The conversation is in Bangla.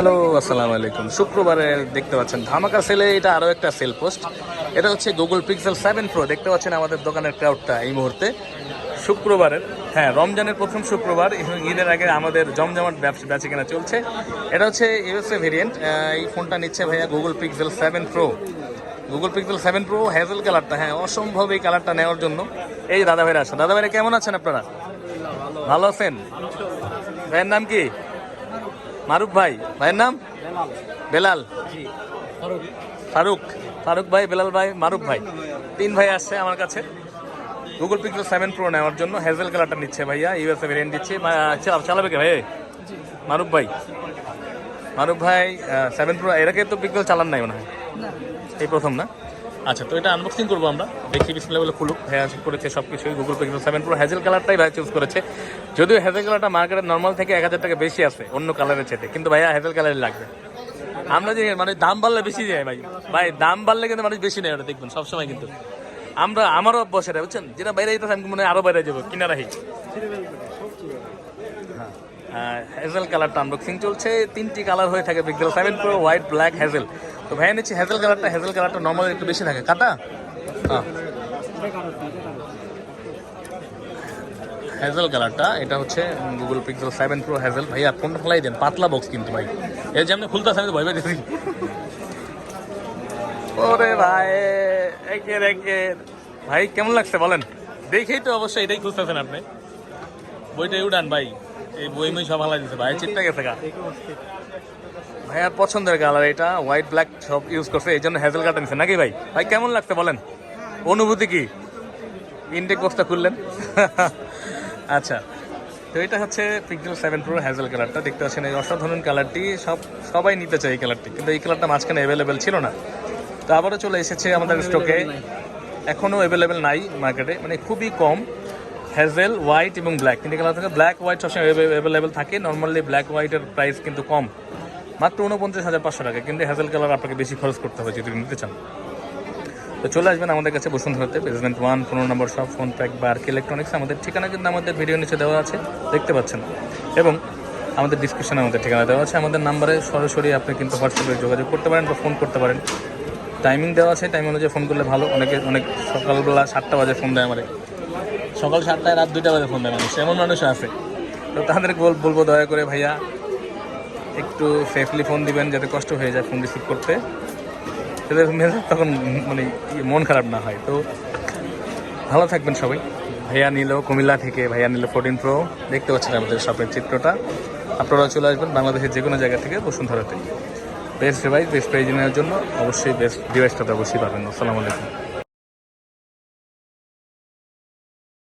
হ্যালো, আসসালামু আলাইকুম। শুক্রবারে দেখতে পাচ্ছেন ধামাকা সেলে, এটা আরও একটা সেল পোস্ট। এটা হচ্ছে গুগল পিক্সেল 7 প্রো। দেখতে পাচ্ছেন আমাদের দোকানের ক্রাউডটা এই মুহূর্তে শুক্রবারের, হ্যাঁ, রমজানের প্রথম শুক্রবার, ঈদের আগে আমাদের জমজমাট বেচা কেনা চলছে। এটা হচ্ছে ইউএসএ ভেরিয়েন্ট। এই ফোনটা নিচ্ছে ভাইয়া Google pixel 7 pro. Google pixel 7 pro hazel কালারটা, হ্যাঁ, অসম্ভব এই কালারটা নেওয়ার জন্য। এই দাদা ভাইরা আসো। দাদা ভাইরা কেমন আছেন আপনারা? ভালো আছেন? ভাইয়ের নাম কি? মারুফ ভাই। ভাইয়ের নাম বেলাল। ফারুক। ফারুক ভাই, বেলাল ভাই, মারুফ ভাই, তিন ভাই আসছে আমার কাছে গুগল পিক্সেল 7 প্রো নেওয়ার জন্য। হ্যাজেল কালারটা নিচ্ছে ভাইয়া, ইউএসএ ভেরিয়েন্ট দিচ্ছে। চালাবে কে ভাই? মারুফ ভাই। মারুফ ভাই 7 প্রো এর আগে তো পিক্সেল চালান নাই মনে হয়, এই প্রথম না? আচ্ছা, তো এটা আনবক্সিং করবো আমরা, দেখি বিসমিল্লাহ বলে খুলুক। ভাইয়া করেছে সব কিছুই। গুগল পিক্সেল 7 প্রো হ্যাজেল কালারটাই ভাই চুজ করেছে, যদিও হ্যাজেল কালারটা মার্কেটের নর্মাল থেকে 1000 টাকা বেশি আছে অন্য কালারের চেয়ে, কিন্তু ভাইয়া হ্যাজেল কালারই লাগবে। আমরা যে মানে দাম বাড়লে বেশি যায় ভাই, ভাই দাম বাড়লে কিন্তু মানুষ বেশি নেয়, ওটা দেখবেন সবসময়। কিন্তু আমারও অভ্যাস এটা, বুঝছেন, যেটা বাইরে যেতে আমি মনে হয় আরও বাইরে যাবো কিনা রাখি। হ্যাজেল কালারটা আনবক্সিং চলছে। 3টি কালার হয়ে থাকে pixel 7 pro, white, black, hazel. তো ভাইয়া নিচ্ছি হ্যাজেল কালারটা। হ্যাজেল কালারটা নর্মালি একটু বেশি থাকে কাটা। হ্যাজেল কালারটা, এটা হচ্ছে গুগল পিক্সেল 7 প্রো হ্যাজেল। ভাইয়া ফোনটা ফেলাই দেন, পাতলা বক্স কিন্তু ভাই, এই যে আপনি খুলতে আমি তো ভয় পাইতেছি। ওরে ভাই, একের ভাই কেমন লাগছে বলেন? দেখেই তো অবশ্যই এটাই খুঁজতেছেন আপনি। বইটাই উঠান ভাই, এই বই মই সব হালাই দিচ্ছে ভাই, চিন্তা গেছে গা। ভাইয়ার পছন্দের কালার এটা, হোয়াইট ব্ল্যাক সব ইউজ করছে, এই জন্য হ্যাজেল কালারটা নিচ্ছে নাকি ভাই? ভাই কেমন লাগছে বলেন, অনুভূতি কি? ইনটেক বক্সটা খুললেন। আচ্ছা, তো এটা হচ্ছে পিক্সেল 7 প্রো হ্যাজেল কালারটা। দেখতে পাচ্ছেন এই অসাধারণ কালারটি, সবাই নিতে চায় এই কালারটি, কিন্তু এই কালারটা মাঝখানে অ্যাভেলেবেল ছিল না, তো আবারও চলে এসেছে আমাদের স্টকে। এখনও অ্যাভেলেবেল নাই মার্কেটে, মানে খুবই কম। হ্যাজেল, হোয়াইট এবং ব্ল্যাক, কিন্তু কালার থাকে। ব্ল্যাক হোয়াইট সবসময় অ্যাভেলেবেল থাকে। নর্মালি ব্ল্যাক হোয়াইটের প্রাইস কিন্তু কম, মাত্র 49,500 টাকা, কিন্তু হ্যাজেল কালার আপনাকে বেশি খরচ করতে হবে যদি নিতে চান। তো চলে আসবেন আমাদের কাছে বসুন্ধরাতে, বেসমেন্ট 1, 15 নম্বর শপ, ফোন প্যাক বা আরকে ইলেকট্রনিক্স। আমাদের ঠিকানা কিন্তু আমাদের ভিডিও নিচে দেওয়া আছে, দেখতে পাচ্ছেন, এবং আমাদের ডিসক্রিপশনে আমাদের ঠিকানা দেওয়া আছে। আমাদের নাম্বারে সরাসরি আপনি কিন্তু হোয়াটসঅ্যাপে যোগাযোগ করতে পারেন বা ফোন করতে পারেন। টাইমিং দেওয়া আছে, টাইম অনুযায়ী ফোন করলে ভালো। অনেক সকালবেলা 7টা বাজে ফোন দেয় আমাদের, সকাল 7টায় রাত 2টা বাজে ফোন দেয় মানুষ, এমন মানুষ আছে। তো তাদেরকে বলবো দয়া করে ভাইয়া একটু সেফলি ফোন দিবেন, যাতে কষ্ট হয়ে যায় ফোন রিসিভ করতে, যাতে তখন মানে মন খারাপ না হয়। তো ভালো থাকবেন সবাই। ভাইয়া নিল কুমিল্লা থেকে, ভাইয়া নিল 14 প্রো। দেখতে পাচ্ছেন আমাদের শপের চিত্রটা। আপনারা চলে আসবেন বাংলাদেশের যে কোনো জায়গা থেকে বসুন্ধরাতে। বেস্ট ডিভাইস, বেস্ট প্রাইজ নেওয়ার জন্য অবশ্যই বেস্ট ডিভাইসটাতে অবশ্যই পাবেন। আসসালামু আলাইকুম।